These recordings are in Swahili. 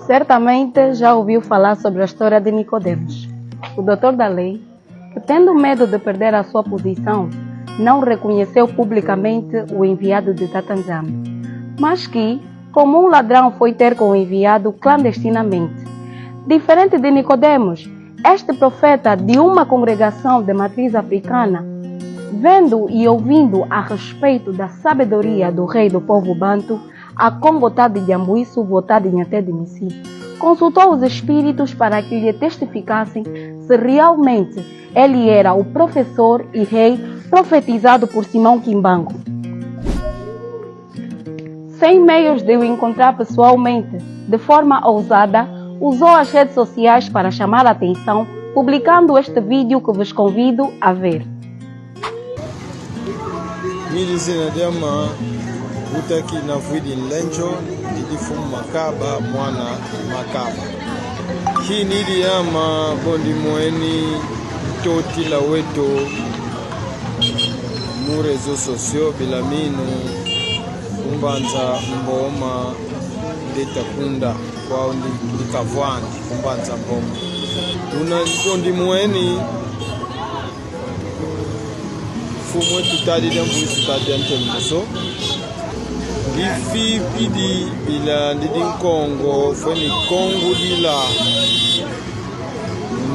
Certamente já ouviu falar sobre a história de Nicodemos, o doutor da lei, que tendo medo de perder a sua posição, não reconheceu publicamente o enviado de Tatanzame, mas que, como um ladrão, foi ter com o enviado clandestinamente. Diferente de Nicodemos, este profeta de uma congregação de matriz africana, vendo e ouvindo a respeito da sabedoria do rei do povo banto, a Congotade de Ambuíço, votada em até de Missi, consultou os espíritos para que lhe testificassem se realmente ele era o professor e rei profetizado por Simão Kimbangu. Sem meios de o encontrar pessoalmente, de forma ousada, usou as redes sociais para chamar a atenção, publicando este vídeo que vos convido a ver. Milizina dema utaki na vuidi lenjo didifumu makaba mwana makaba hii nidi yama bondi mweni toti la weto murezo sosio bilaminu kumbanza mboma deta kunda kwa ndikavwani kumbanza mboma una bondi mweni fumo tutadi dem bu tutadi antemso lifi pidi bila ndidin Kongo foni Kongo dila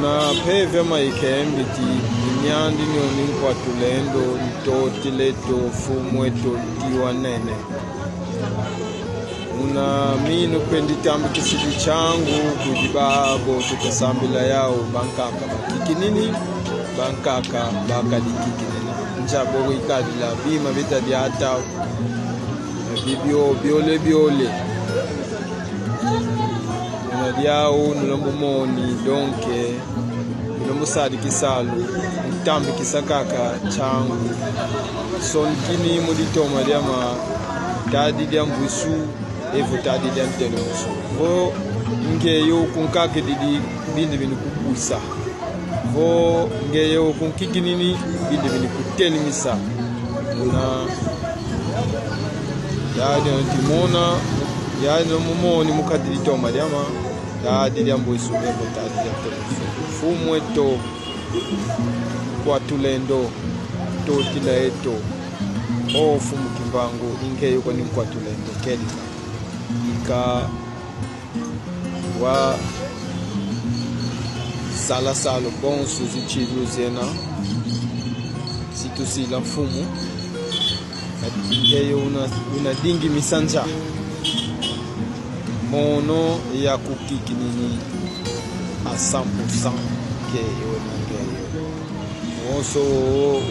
na peve maikembiti nyandi ni onin kwa tulendo toti leto fumo eto diwa nene una minu pendi tambi kisidi changu kujibabo tukasambila yao bankaka bakikinini bankaka bakadikikinini njabo wikadila bima vita diata bibio biole nadiao nulombo moni donke nulombo sadi kisalu ntambi kisakaka changu son kini muditoma diama tadi diambuisu evo tadi diantelosu vo ngeyo kunkake didi bindi bini kukusa vo ngeyo kunkikinini bindi bini kutelimisa na yaani timona yaani mumoni mukadiri toma diama yaani diambo isuge botadi diambo fumweto kwa tulendo totila eto o fumu Kimbangu inge yuko ni kwa tulendo keli ika wa salo bonsu zichilu zena situsila fumu ingeyo una dingi misanja mono ya kukiki nini a 100% keyo ningeyo oso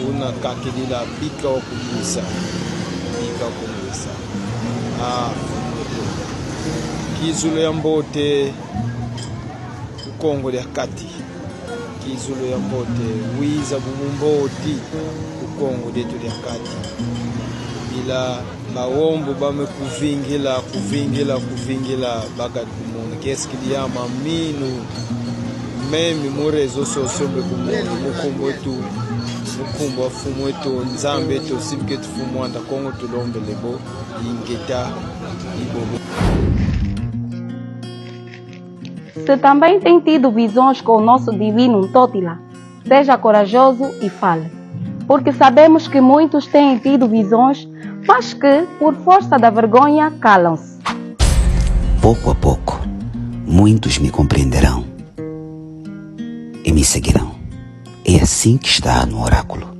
una kakidila bika wakubusa kizulu ya mbote Kongo ya kati kizulu ya mbote wiza bumumboti Kongo detu ya kati ila bawombo bame kuvingila bagad kumona keski diama minu memi murezo sosombe kumona mukumbo fumo etu nzambe etu sibike tufumo anda Kongo tulombe lebo ingeta ibobo. Se também tem tido visões com o nosso divino Totila, seja corajoso e fale, porque sabemos que muitos têm tido visões, mas que, por força da vergonha, calam-se. Pouco a pouco, muitos me compreenderão e me seguirão. É assim que está no oráculo.